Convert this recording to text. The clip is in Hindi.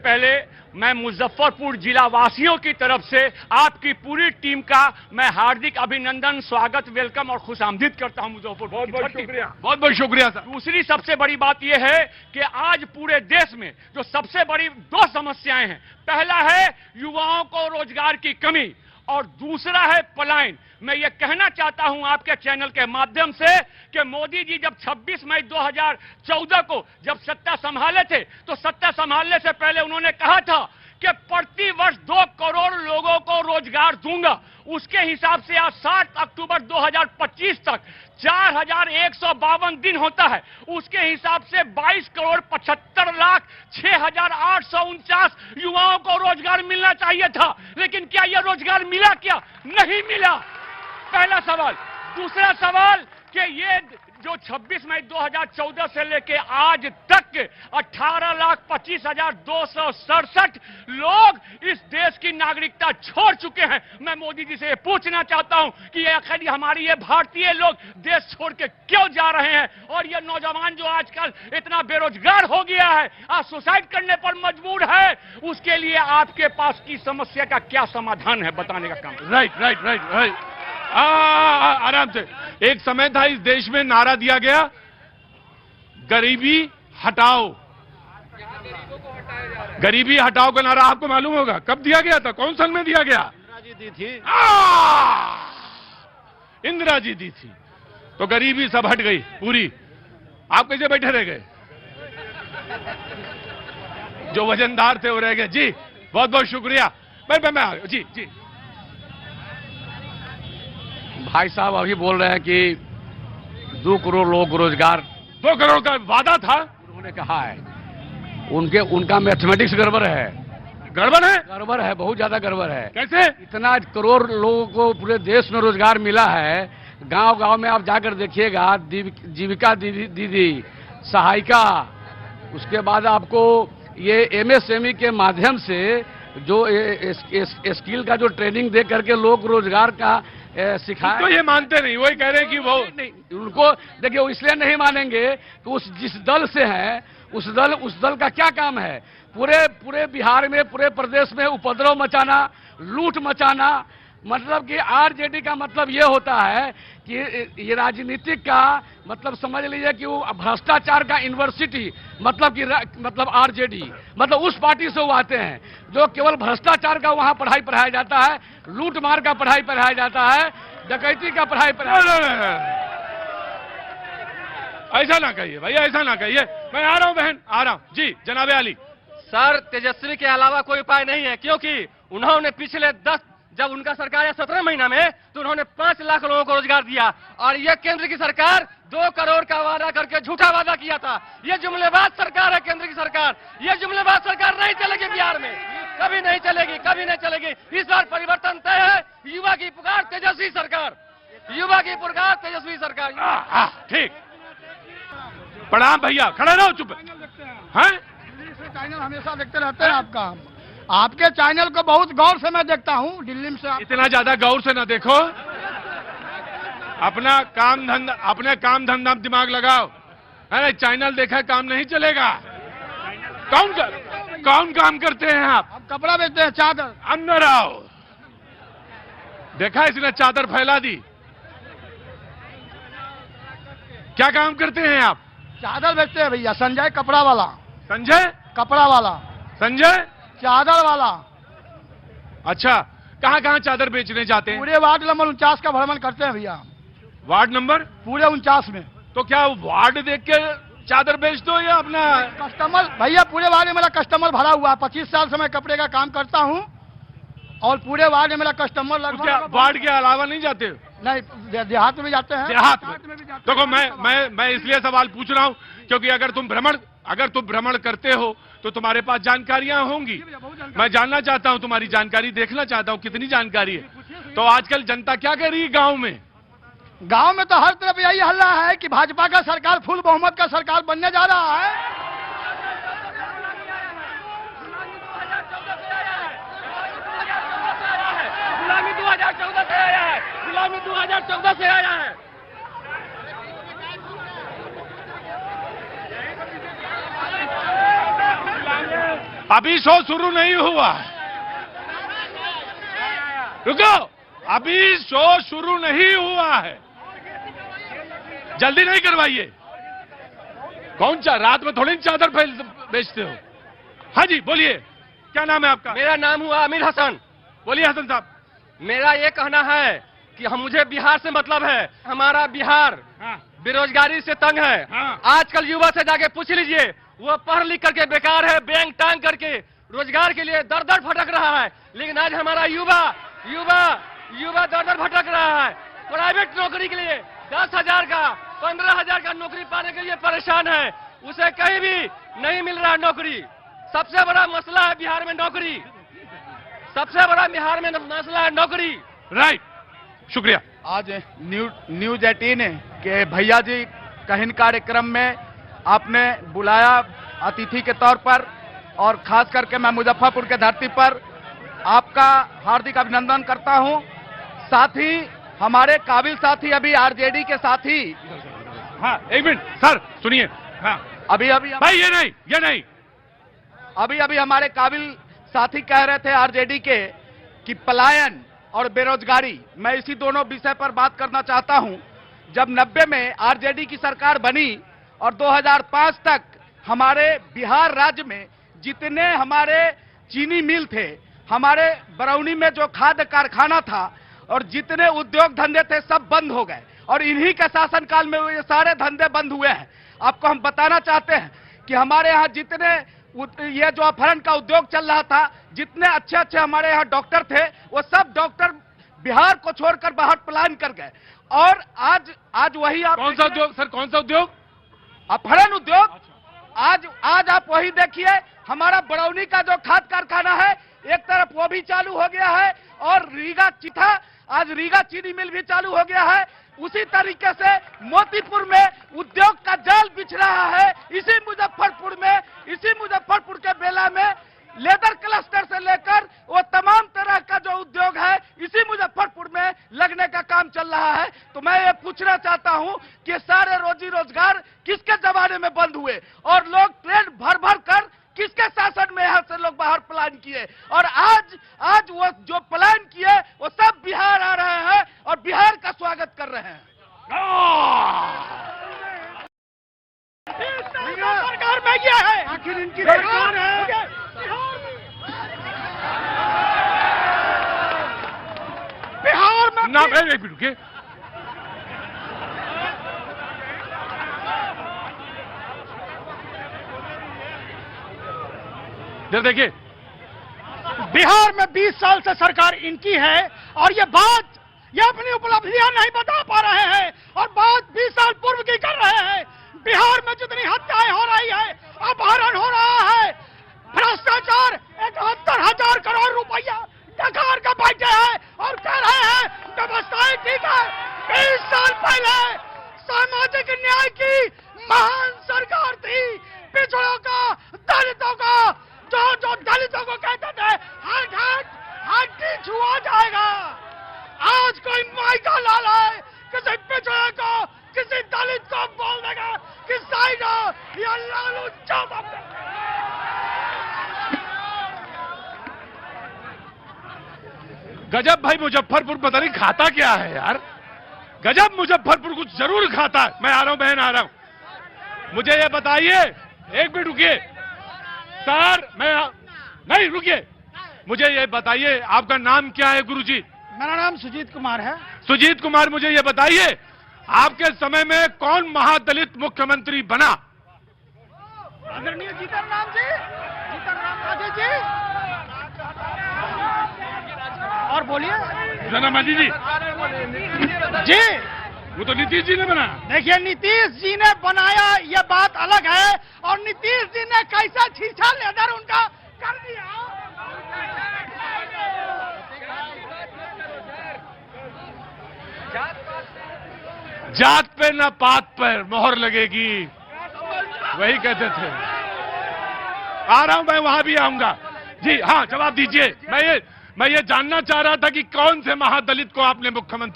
पहले मैं मुजफ्फरपुर जिला वासियों की तरफ से आपकी पूरी टीम का मैं हार्दिक अभिनंदन, स्वागत, वेलकम और खुशामदीद करता हूं मुजफ्फरपुर। बहुत शुक्रिया, बहुत शुक्रिया सर। दूसरी सबसे बड़ी बात यह है कि आज पूरे देश में जो सबसे बड़ी दो समस्याएं हैं, पहला है युवाओं को रोजगार की कमी और दूसरा है पलायन। मैं ये कहना चाहता हूं आपके चैनल के माध्यम से कि मोदी जी जब 26 मई 2014 को जब सत्ता संभाले थे तो सत्ता संभालने से पहले उन्होंने कहा था कि प्रति वर्ष 2 करोड़ लोगों को रोजगार दूंगा। उसके हिसाब से आज 7 अक्टूबर 2025 तक 4152 दिन होता है। उसके हिसाब से 22 करोड़ 75 लाख 6849 युवाओं को रोजगार मिलना चाहिए था, लेकिन क्या यह रोजगार मिला? क्या नहीं मिला? पहला सवाल। दूसरा सवाल कि ये जो 26 मई 2014 से लेके आज तक 18,25,267 लोग इस देश की नागरिकता छोड़ चुके हैं। मैं मोदी जी से ये पूछना चाहता हूं कि ये आखिर हमारी ये भारतीय लोग देश छोड़ के क्यों जा रहे हैं? और ये नौजवान जो आजकल इतना बेरोजगार हो गया है, आज सुसाइड करने पर मजबूर है, उसके लिए आपके पास की समस्या का क्या समाधान है, बताने का काम। राइट। आराम से। एक समय था इस देश में नारा दिया गया, गरीबी हटाओ। गरीबी हटाओ का नारा आपको मालूम होगा कब दिया गया था? कौन सन में दिया गया? इंदिरा जी दी थी। इंदिरा जी दी थी तो गरीबी सब हट गई पूरी। आप कैसे बैठे रह गए? जो वजनदार थे वो रह गए। जी बहुत बहुत शुक्रिया। मैं जी जी भाई साहब अभी बोल रहे हैं कि 2 करोड़ लोग रोजगार, 2 करोड़ का वादा था, उन्होंने कहा है। उनका मैथमेटिक्स गड़बड़ है। गड़बड़ है? गड़बड़ है, बहुत ज्यादा गड़बड़ है। कैसे? इतना करोड़ लोगों को पूरे देश में रोजगार मिला है। गांव गांव में आप जाकर देखिएगा, जीविका दीदी, सहायिका, उसके बाद आपको ये एमएसएमई के माध्यम से जो स्किल का जो ट्रेनिंग दे करके लोग रोजगार का सिखाए। तो ये मानते नहीं, वही कह रहे हैं कि वो नहीं, उनको देखिए, वो इसलिए नहीं मानेंगे कि जिस दल से हैं उस दल का क्या काम है? पूरे बिहार में, पूरे प्रदेश में उपद्रव मचाना, लूट मचाना। मतलब कि आरजेडी का मतलब ये होता है कि ये राजनीतिक का मतलब समझ लीजिए कि वो भ्रष्टाचार का यूनिवर्सिटी, मतलब आरजेडी, मतलब उस पार्टी से वो आते हैं जो केवल भ्रष्टाचार का वहां पढ़ाई पढ़ाया जाता है, लूट मार का पढ़ाई पढ़ाया जाता है, डकैती का पढ़ाई पढ़ाया। ऐसा ना कहिए भाई, ऐसा ना कहिए। मैं आ रहा हूं बहन, आ रहा हूं। जी जनाबे अली। सर, तेजस्वी के अलावा कोई उपाय नहीं है, क्योंकि उन्होंने पिछले 10 जब उनका सरकार है 17 महीना में, तो उन्होंने 5 लाख लोगों को रोजगार दिया। और यह केंद्र की सरकार 2 करोड़ का वादा करके झूठा वादा किया था। यह जुमलेबाज सरकार है केंद्र की सरकार। यह जुमलेबाज सरकार नहीं चलेगी बिहार में, कभी नहीं चलेगी, कभी नहीं चलेगी। इस बार परिवर्तन तय है। युवा की पुकार, तेजस्वी सरकार। युवा की पुकार, तेजस्वी सरकार। ठीक। प्रणाम भैया, खड़ा रहो, चुप हैं? चैनल हमेशा देखते रहते हैं आपका। आपके चैनल को बहुत गौर से मैं देखता हूं। दिल्ली में से इतना ज्यादा गौर से ना देखो, अपने काम धंधा दिमाग लगाओ। अरे चैनल देखा काम नहीं चलेगा। कौन काम करते हैं आप? कपड़ा बेचते हैं, चादर। अंदर आओ। देखा इसने चादर फैला दी। क्या काम करते हैं आप? चादर बेचते हैं भैया। संजय कपड़ा वाला। संजय कपड़ा वाला। संजय चादर वाला। अच्छा, कहां कहां चादर बेचने जाते हैं? पूरे वार्ड नंबर 49 का भ्रमण करते हैं भैया। वार्ड नंबर पूरे 49 में। तो क्या वार्ड देख के चादर बेच दो या अपना कस्टमर? भैया पूरे वार्ड में मेरा कस्टमर भरा हुआ है। 25 साल से मैं कपड़े का काम करता हूं और पूरे वार्ड में मेरा कस्टमर लगभग। वार्ड के अलावा नहीं जाते? नहीं, देहात में भी जाते हैं। देहात में भी जाते। देखो मैं इसलिए सवाल पूछ रहा हूं क्योंकि अगर तुम भ्रमण करते हो तो तुम्हारे पास जानकारियां होंगी। मैं जानना चाहता हूं, तुम्हारी जानकारी देखना चाहता हूं, कितनी जानकारी है। तो आजकल जनता क्या कह रही है गांव में? गांव में तो हर तरफ यही हल्ला है कि भाजपा का सरकार फुल बहुमत का सरकार बनने जा रहा है। गुलामी 2014 से आया है। गुलामी 2014 से आया है। अभी शो शुरू नहीं हुआ है, रुको, अभी शो शुरू नहीं हुआ है, जल्दी नहीं करवाइए। कौन सा रात में थोड़ी चादर फैल बेचते हो? हाँ जी बोलिए, क्या नाम है आपका? मेरा नाम हुआ आमिर हसन। बोलिए हसन साहब। मेरा ये कहना है कि मुझे बिहार से मतलब है। हमारा बिहार हाँ। बेरोजगारी से तंग है। हाँ। आजकल युवा से जाके पूछ लीजिए, वो पढ़ लिख करके बेकार है, बैंक टांग करके रोजगार के लिए दर दर भटक रहा है। लेकिन आज हमारा युवा युवा युवा दर दर भटक रहा है। प्राइवेट नौकरी के लिए 10,000 का 15,000 का नौकरी पाने के लिए परेशान है, उसे कहीं भी नहीं मिल रहा नौकरी। सबसे बड़ा मसला है बिहार में नौकरी, सबसे बड़ा बिहार में मसला है नौकरी। राइट, शुक्रिया। आज न्यूज 18 के भैया जी कहिन कार्यक्रम में आपने बुलाया अतिथि के तौर पर, और खास करके मैं मुजफ्फरपुर के धरती पर आपका हार्दिक अभिनंदन करता हूं। साथ ही हमारे काबिल साथी अभी आरजेडी के साथी, हाँ एक मिनट सर सुनिए। हाँ अभी भाई ये नहीं अभी हमारे काबिल साथी कह रहे थे आरजेडी के कि पलायन और बेरोजगारी, मैं इसी दोनों विषय पर बात करना चाहता हूं। जब 90 में आरजेडी की सरकार बनी और 2005 तक हमारे बिहार राज्य में जितने हमारे चीनी मिल थे, हमारे बरौनी में जो खाद्य कारखाना था और जितने उद्योग धंधे थे सब बंद हो गए, और इन्हीं के शासनकाल में ये सारे धंधे बंद हुए हैं। आपको हम बताना चाहते हैं कि हमारे यहाँ जितने ये जो अपहरण का उद्योग चल रहा था, जितने अच्छे अच्छे हमारे यहाँ डॉक्टर थे, वो सब डॉक्टर बिहार को छोड़कर बाहर पलायन कर गए। और आज वही आप कौन सा उद्योग सर, कौन सा उद्योग? अपहरण उद्योग। आज आप वही देखिए, हमारा बरौनी का जो खाद कारखाना है एक तरफ वो भी चालू हो गया है, और रीगा चिथा, आज रीगा चीनी मिल भी चालू हो गया है। उसी तरीके से मोतीपुर में उद्योग का जाल बिछ रहा है। इसी मुजफ्फरपुर के बेला में लेदर क्लस्टर से लेकर वो तमाम तरह का जो उद्योग है इसी मुजफ्फरपुर में लगने का काम चल रहा है। तो मैं ये पूछना चाहता हूं कि सारे रोजी रोजगार किसके जमाने में बंद हुए, और लोग ट्रेन भर भर कर किसके शासन में यहाँ से लोग बाहर पलायन किए, और आज वो जो पलायन किए वो सब बिहार आ रहे हैं और बिहार का स्वागत कर रहे हैं। सरकार में ये है, आखिर इनकी सरकार है। बिहार में ना एक मिनट रुकिए। देखिए, बिहार में 20 साल से सरकार इनकी है, और ये अपनी उपलब्धियां नहीं बता पा रहे हैं, और बात 20 साल पूर्व की कर रहे हैं। बिहार में जितनी हत्याएं हो रही है, अपहरण हो रहा है, भ्रष्टाचार 71,000 करोड़ रुपया डकार का बैठे हैं और कह रहे हैं व्यवस्थाएं ठीक है। 20 साल पहले सामाजिक न्याय की महान सरकार थी। पिछड़ों का, दलितों का, जो दलितों को कहते थे हर घाट हड्डी छुआ जाएगा, आज कोई माइका लाल है किसी पिछड़े को, किसी दलित को बोल देगा कि साइडो या लालू यादव। गजब भाई, मुजफ्फरपुर पता नहीं खाता क्या है यार। गजब, मुजफ्फरपुर कुछ जरूर खाता है। मैं आ रहा हूं बहन, आ रहा हूं। मुझे ये बताइए, एक मिनट रुकिए सर, नहीं रुकिए, मुझे ये बताइए आपका नाम क्या है गुरुजी? मेरा नाम सुजीत कुमार है। सुजीत कुमार, मुझे ये बताइए आपके समय में कौन महादलित मुख्यमंत्री बना? आदरणीय जीतनराम जी, जीतनराम राजे जी। और बोलिए जना मांझी जी। जी, वो तो नीतीश जी ने बनाया। देखिए नीतीश जी ने बनाया ये बात अलग है, और नीतीश जी ने कैसा छीछा लेदर उनका कर दिया। जात पे न पात पर मोहर लगेगी, वही कहते थे। आ रहा हूं मैं, वहां भी आऊंगा जी। हाँ जवाब दीजिए। मैं ये जानना चाह रहा था कि कौन से महादलित को आपने मुख्यमंत्री